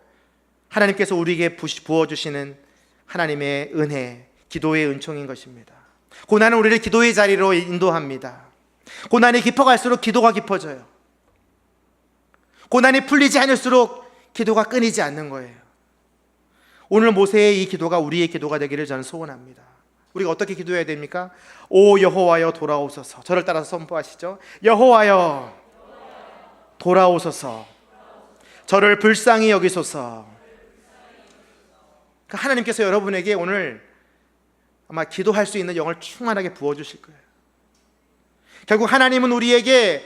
하나님께서 우리에게 부어주시는 하나님의 은혜, 기도의 은총인 것입니다. 고난은 우리를 기도의 자리로 인도합니다. 고난이 깊어갈수록 기도가 깊어져요. 고난이 풀리지 않을수록 기도가 끊이지 않는 거예요. 오늘 모세의 이 기도가 우리의 기도가 되기를 저는 소원합니다. 우리가 어떻게 기도해야 됩니까? 오 여호와여 돌아오소서. 저를 따라서 선포하시죠. 여호와여 돌아오소서. 저를 불쌍히 여기소서. 하나님께서 여러분에게 오늘 아마 기도할 수 있는 영을 충만하게 부어주실 거예요. 결국 하나님은 우리에게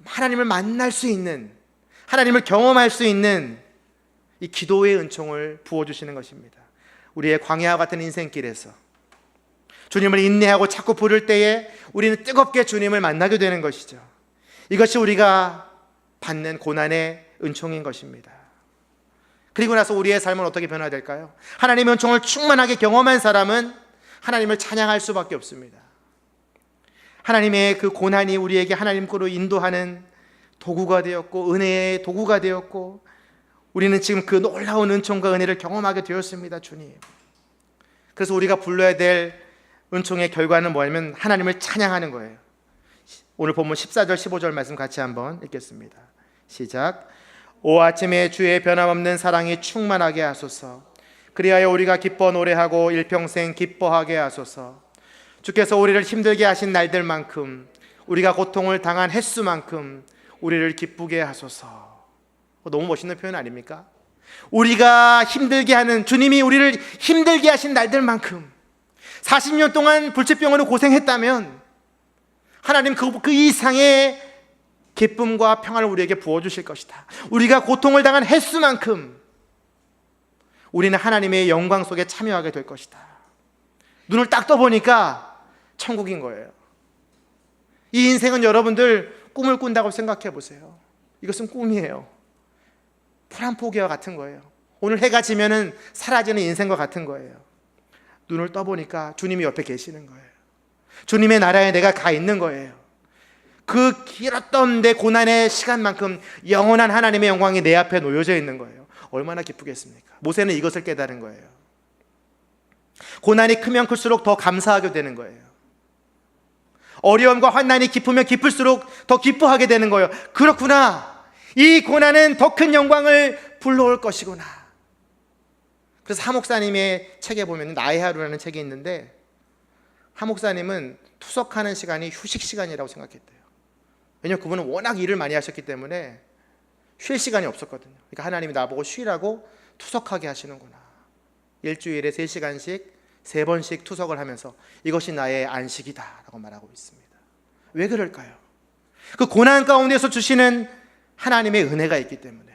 하나님을 만날 수 있는, 하나님을 경험할 수 있는 이 기도의 은총을 부어주시는 것입니다. 우리의 광야와 같은 인생길에서 주님을 인내하고 자꾸 부를 때에 우리는 뜨겁게 주님을 만나게 되는 것이죠. 이것이 우리가 받는 고난의 은총인 것입니다. 그리고 나서 우리의 삶은 어떻게 변화될까요? 하나님의 은총을 충만하게 경험한 사람은 하나님을 찬양할 수밖에 없습니다. 하나님의 그 고난이 우리에게 하나님께로 인도하는 도구가 되었고, 은혜의 도구가 되었고, 우리는 지금 그 놀라운 은총과 은혜를 경험하게 되었습니다. 주님. 그래서 우리가 불러야 될 은총의 결과는 뭐냐면 하나님을 찬양하는 거예요. 오늘 본문 14절 15절 말씀 같이 한번 읽겠습니다. 시작. 오 아침에 주의 변함없는 사랑이 충만하게 하소서. 그리하여 우리가 기뻐 노래하고 일평생 기뻐하게 하소서. 주께서 우리를 힘들게 하신 날들만큼, 우리가 고통을 당한 횟수만큼 우리를 기쁘게 하소서. 너무 멋있는 표현 아닙니까? 우리가 힘들게 하는, 주님이 우리를 힘들게 하신 날들만큼 40년 동안 불치병으로 고생했다면 하나님 그 이상의 기쁨과 평안을 우리에게 부어주실 것이다. 우리가 고통을 당한 횟수만큼 우리는 하나님의 영광 속에 참여하게 될 것이다. 눈을 딱 떠보니까 천국인 거예요. 이 인생은 여러분들 꿈을 꾼다고 생각해 보세요. 이것은 꿈이에요. 풀 한 포기와 같은 거예요. 오늘 해가 지면은 사라지는 인생과 같은 거예요. 눈을 떠보니까 주님이 옆에 계시는 거예요. 주님의 나라에 내가 가 있는 거예요. 그 길었던 내 고난의 시간만큼 영원한 하나님의 영광이 내 앞에 놓여져 있는 거예요. 얼마나 기쁘겠습니까? 모세는 이것을 깨달은 거예요. 고난이 크면 클수록 더 감사하게 되는 거예요. 어려움과 환난이 깊으면 깊을수록 더 기뻐하게 되는 거예요. 그렇구나. 이 고난은 더 큰 영광을 불러올 것이구나. 그래서 하 목사님의 책에 보면 나의 하루라는 책이 있는데, 하 목사님은 투석하는 시간이 휴식 시간이라고 생각했대요. 왜냐하면 그분은 워낙 일을 많이 하셨기 때문에 쉴 시간이 없었거든요. 그러니까 하나님이 나보고 쉬라고 투석하게 하시는구나. 일주일에 3시간씩 3번씩 투석을 하면서 이것이 나의 안식이다 라고 말하고 있습니다. 왜 그럴까요? 그 고난 가운데서 주시는 하나님의 은혜가 있기 때문에.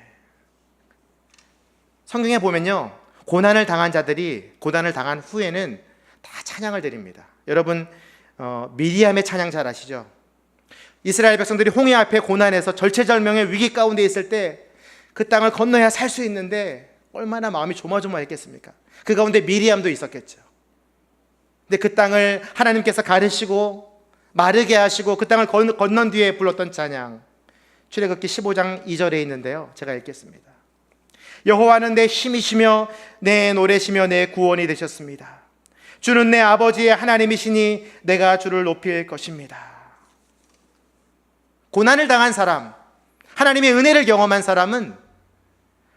성경에 보면요, 고난을 당한 자들이 고난을 당한 후에는 다 찬양을 드립니다. 여러분 미리암의 찬양 잘 아시죠? 이스라엘 백성들이 홍해 앞에 고난에서 절체절명의 위기 가운데 있을 때 그 땅을 건너야 살 수 있는데 얼마나 마음이 조마조마했겠습니까? 그 가운데 미리암도 있었겠죠. 근데 그 땅을 하나님께서 가르시고 마르게 하시고 그 땅을 건넌 뒤에 불렀던 찬양, 출애굽기 15장 2절에 있는데요, 제가 읽겠습니다. 여호와는 내 힘이시며 내 노래시며 내 구원이 되셨습니다. 주는 내 아버지의 하나님이시니 내가 주를 높일 것입니다. 고난을 당한 사람, 하나님의 은혜를 경험한 사람은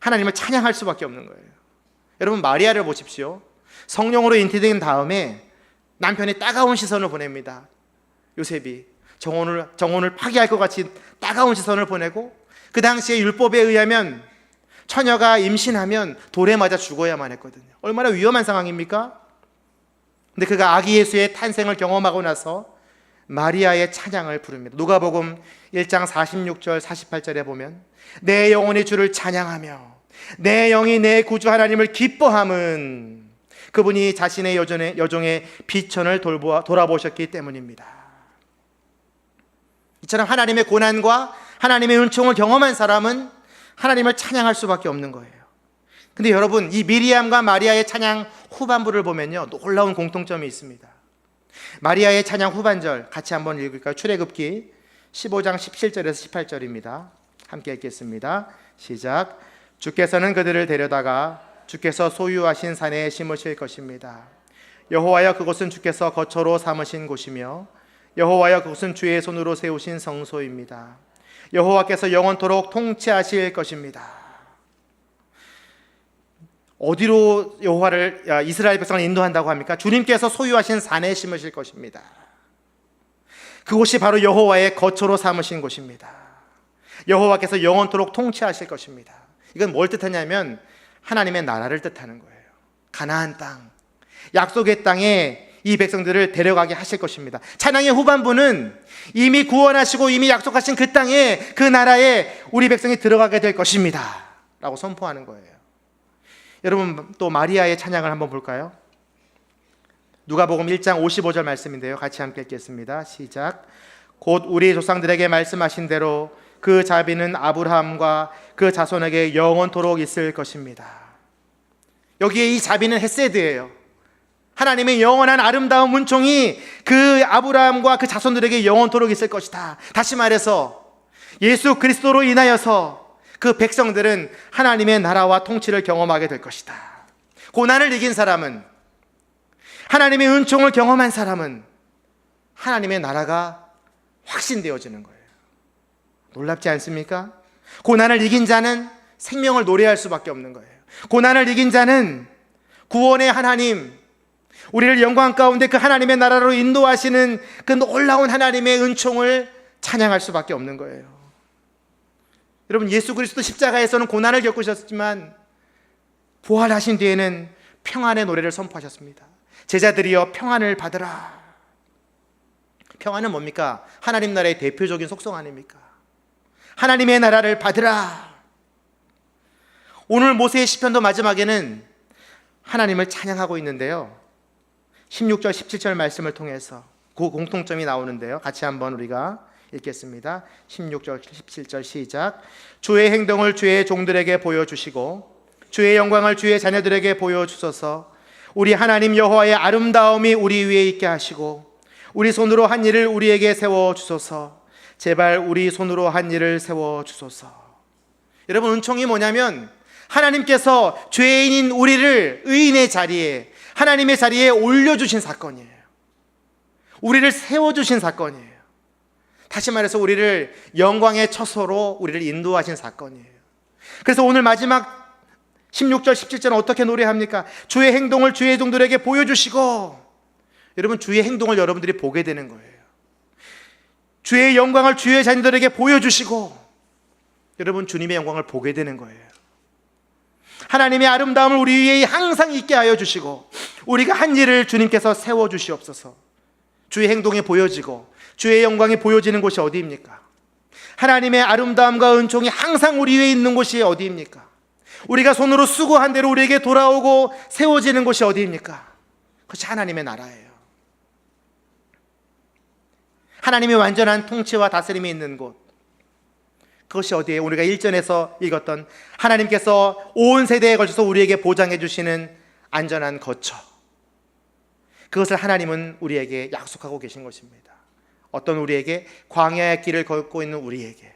하나님을 찬양할 수밖에 없는 거예요. 여러분 마리아를 보십시오. 성령으로 인티된 다음에 남편이 따가운 시선을 보냅니다. 요셉이 정혼을 파기할 것 같이 따가운 시선을 보내고, 그 당시에 율법에 의하면 처녀가 임신하면 돌에 맞아 죽어야만 했거든요. 얼마나 위험한 상황입니까? 근데 그가 아기 예수의 탄생을 경험하고 나서 마리아의 찬양을 부릅니다. 누가복음 1장 46절 48절에 보면 내 영혼이 주를 찬양하며 내 영이 내 구주 하나님을 기뻐함은 그분이 자신의 여종의 비천을 돌아보셨기 때문입니다. 이처럼 하나님의 고난과 하나님의 은총을 경험한 사람은 하나님을 찬양할 수밖에 없는 거예요. 근데 여러분, 이 미리암과 마리아의 찬양 후반부를 보면요, 놀라운 공통점이 있습니다. 마리아의 찬양 후반절 같이 한번 읽을까요? 출애굽기 15장 17절에서 18절입니다. 함께 읽겠습니다. 시작. 주께서는 그들을 데려다가 주께서 소유하신 산에 심으실 것입니다. 여호와여, 그곳은 주께서 거처로 삼으신 곳이며 여호와여, 그곳은 주의 손으로 세우신 성소입니다. 여호와께서 영원토록 통치하실 것입니다. 어디로 이스라엘 백성을 인도한다고 합니까? 주님께서 소유하신 산에 심으실 것입니다. 그곳이 바로 여호와의 거처로 삼으신 곳입니다. 여호와께서 영원토록 통치하실 것입니다. 이건 뭘 뜻하냐면 하나님의 나라를 뜻하는 거예요. 가나안 땅, 약속의 땅에 이 백성들을 데려가게 하실 것입니다. 찬양의 후반부는 이미 구원하시고 이미 약속하신 그 땅에, 그 나라에 우리 백성이 들어가게 될 것입니다 라고 선포하는 거예요. 여러분, 또 마리아의 찬양을 한번 볼까요? 누가복음 1장 55절 말씀인데요, 같이 함께 읽겠습니다. 시작. 곧 우리 조상들에게 말씀하신 대로 그 자비는 아브라함과 그 자손에게 영원토록 있을 것입니다. 여기에 이 자비는 헤세드예요. 하나님의 영원한 아름다운 은총이 그 아브라함과 그 자손들에게 영원토록 있을 것이다. 다시 말해서 예수 그리스도로 인하여서 그 백성들은 하나님의 나라와 통치를 경험하게 될 것이다. 고난을 이긴 사람은, 하나님의 은총을 경험한 사람은 하나님의 나라가 확신되어지는 거예요. 놀랍지 않습니까? 고난을 이긴 자는 생명을 노래할 수밖에 없는 거예요. 고난을 이긴 자는 구원의 하나님, 우리를 영광 가운데 그 하나님의 나라로 인도하시는 그 놀라운 하나님의 은총을 찬양할 수밖에 없는 거예요. 여러분, 예수 그리스도 십자가에서는 고난을 겪으셨지만 부활하신 뒤에는 평안의 노래를 선포하셨습니다. 제자들이여 평안을 받으라. 평안은 뭡니까? 하나님 나라의 대표적인 속성 아닙니까? 하나님의 나라를 받으라. 오늘 모세의 시편도 마지막에는 하나님을 찬양하고 있는데요, 16절 17절 말씀을 통해서 그 공통점이 나오는데요, 같이 한번 우리가 읽겠습니다. 16절 17절 시작. 주의 행동을 주의 종들에게 보여주시고 주의 영광을 주의 자녀들에게 보여주소서. 우리 하나님 여호와의 아름다움이 우리 위에 있게 하시고 우리 손으로 한 일을 우리에게 세워주소서. 제발 우리 손으로 한 일을 세워주소서. 여러분, 은총이 뭐냐면 하나님께서 죄인인 우리를 의인의 자리에, 하나님의 자리에 올려주신 사건이에요. 우리를 세워주신 사건이에요. 다시 말해서 우리를 영광의 처소로 우리를 인도하신 사건이에요. 그래서 오늘 마지막 16절 17절은 어떻게 노래합니까? 주의 행동을 주의 종들에게 보여주시고, 여러분, 주의 행동을 여러분들이 보게 되는 거예요. 주의 영광을 주의 자녀들에게 보여주시고, 여러분, 주님의 영광을 보게 되는 거예요. 하나님의 아름다움을 우리 위에 항상 있게 하여 주시고 우리가 한 일을 주님께서 세워주시옵소서. 주의 행동이 보여지고 주의 영광이 보여지는 곳이 어디입니까? 하나님의 아름다움과 은총이 항상 우리 위에 있는 곳이 어디입니까? 우리가 손으로 수고한 대로 우리에게 돌아오고 세워지는 곳이 어디입니까? 그것이 하나님의 나라예요. 하나님의 완전한 통치와 다스림이 있는 곳, 그것이 어디에 우리가 1절에서 읽었던 하나님께서 온 세대에 걸쳐서 우리에게 보장해 주시는 안전한 거처, 그것을 하나님은 우리에게 약속하고 계신 것입니다. 어떤 우리에게? 광야의 길을 걷고 있는 우리에게.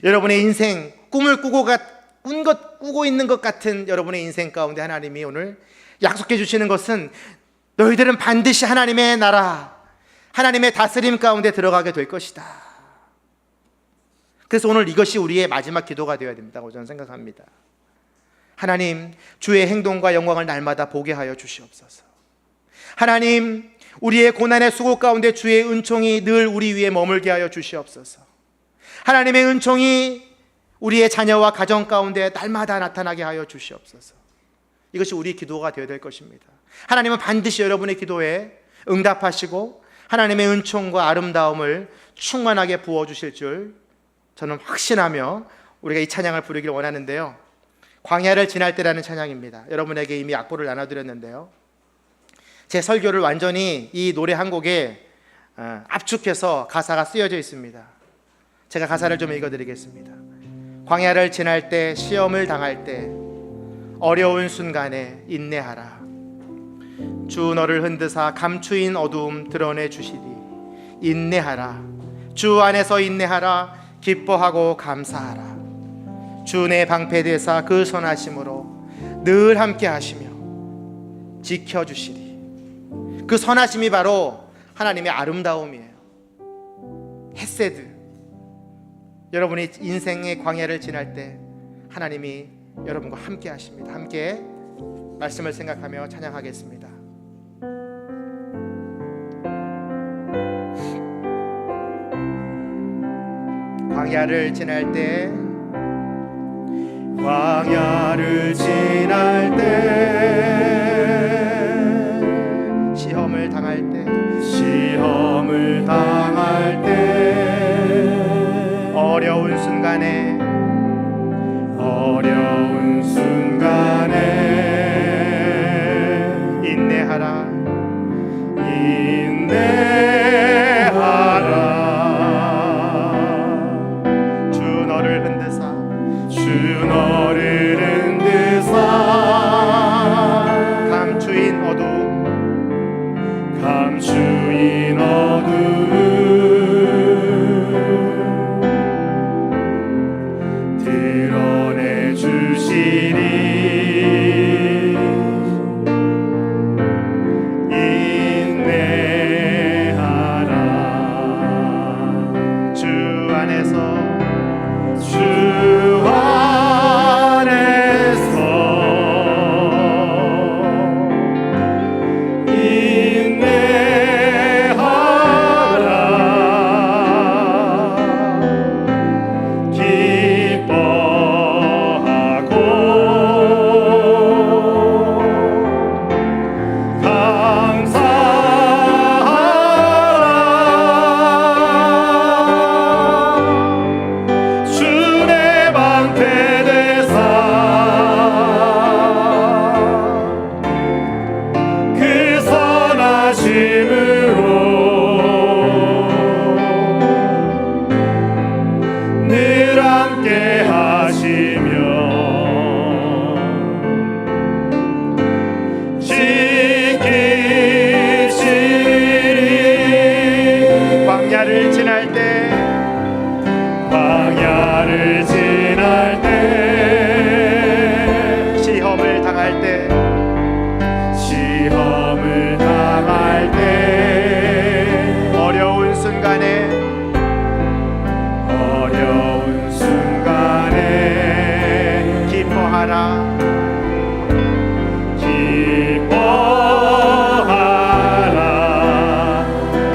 여러분의 인생, 꿈을 꾸고 있는 것 같은 여러분의 인생 가운데 하나님이 오늘 약속해 주시는 것은 너희들은 반드시 하나님의 나라, 하나님의 다스림 가운데 들어가게 될 것이다. 그래서 오늘 이것이 우리의 마지막 기도가 되어야 된다고 저는 생각합니다. 하나님, 주의 행동과 영광을 날마다 보게 하여 주시옵소서. 하나님, 우리의 고난의 수고 가운데 주의 은총이 늘 우리 위에 머물게 하여 주시옵소서. 하나님의 은총이 우리의 자녀와 가정 가운데 날마다 나타나게 하여 주시옵소서. 이것이 우리 기도가 되어야 될 것입니다. 하나님은 반드시 여러분의 기도에 응답하시고 하나님의 은총과 아름다움을 충만하게 부어주실 줄 저는 확신하며 우리가 이 찬양을 부르기를 원하는데요, 광야를 지날 때라는 찬양입니다. 여러분에게 이미 악보를 나눠드렸는데요, 제 설교를 완전히 이 노래 한 곡에 압축해서 가사가 쓰여져 있습니다. 제가 가사를 좀 읽어드리겠습니다. 광야를 지날 때, 시험을 당할 때, 어려운 순간에 인내하라. 주 너를 흔드사 감추인 어두움 드러내 주시리. 인내하라. 주 안에서 인내하라. 기뻐하고 감사하라. 주 내 방패되사 그 선하심으로 늘 함께 하시며 지켜주시리. 그 선하심이 바로 하나님의 아름다움이에요. 헤세드. 여러분이 인생의 광야를 지날 때 하나님이 여러분과 함께 하십니다. 함께 말씀을 생각하며 찬양하겠습니다. 광야를 지날 때, 광야를 지날 때, 시험을 당할 때, 시험을 당할 때, 어려운 순간에, 어려운 순간에 인내하라, 인내하라. 주 너를 흔드사, 주 너를 흔드사 감추인 어두움, 감추인 어두움 드러내 주시리. 인내하라. 주 안에서 주 안에서 인내하라. 기뻐하고 감사하라. 주의 방패 되사 그 선하심으로 늘 함께 하시며 지키시리. 광야를 지날 때, 광야를 지날 때, 시험을 당할 때, 시험을 당할 때, 어려운 순간에, 어려운 순간에 기뻐하라, 기뻐하라.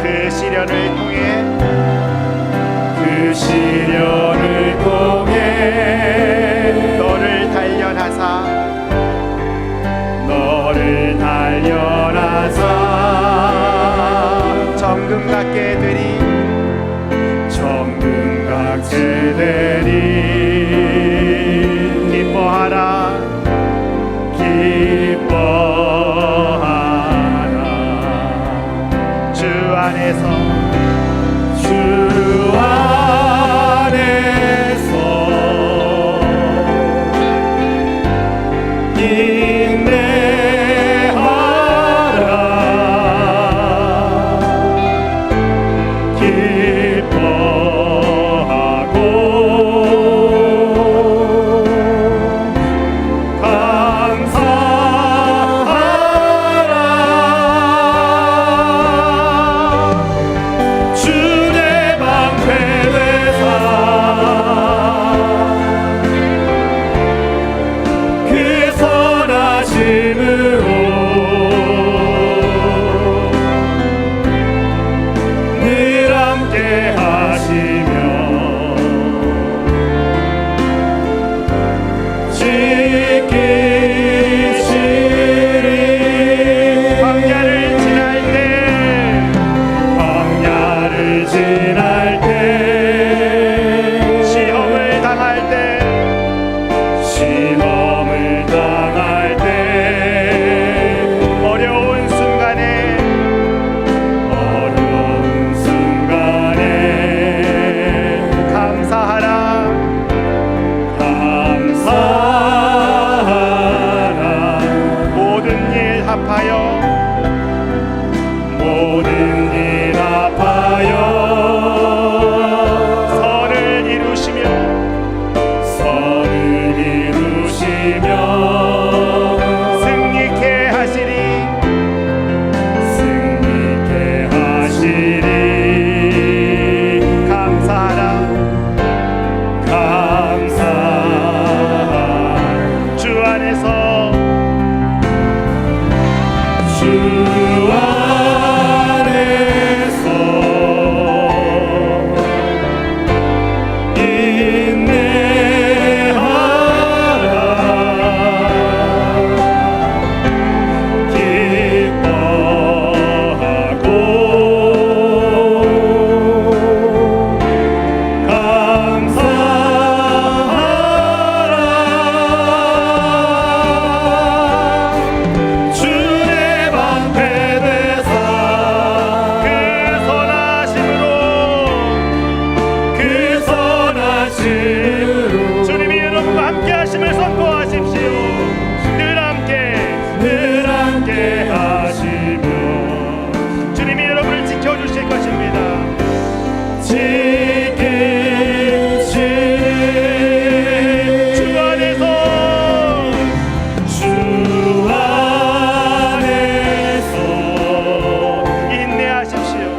그 시련을 통해 그 시련을 통해 너를 단련하사, 너를 단련하사 정금 같게 되리, 정금 같게 되리. 기뻐하라, 주님이 여러분과 함께 하심을 선포하십시오. 늘 함께 하시며 주님이 여러분을 지켜주실 것입니다. 주 안에서 인내하십시오.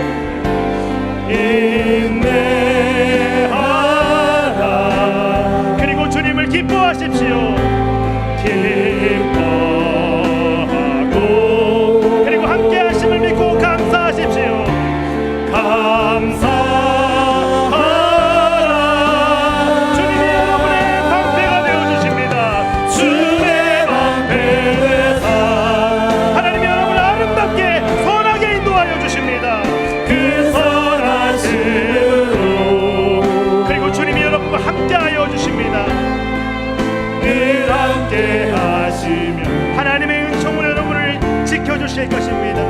그리고 주님을 기뻐하십시오. 그리고 함께 하심을 믿고 감사하십시오. 주님이 여러분의 방패가 되어주십니다. 하나님이 여러분을 아름답게 선하게 인도하여 주십니다. 그리고 주님이 여러분과 함께하여 주십니다. 하나님의 은총으로 여러분을 지켜주실 것입니다.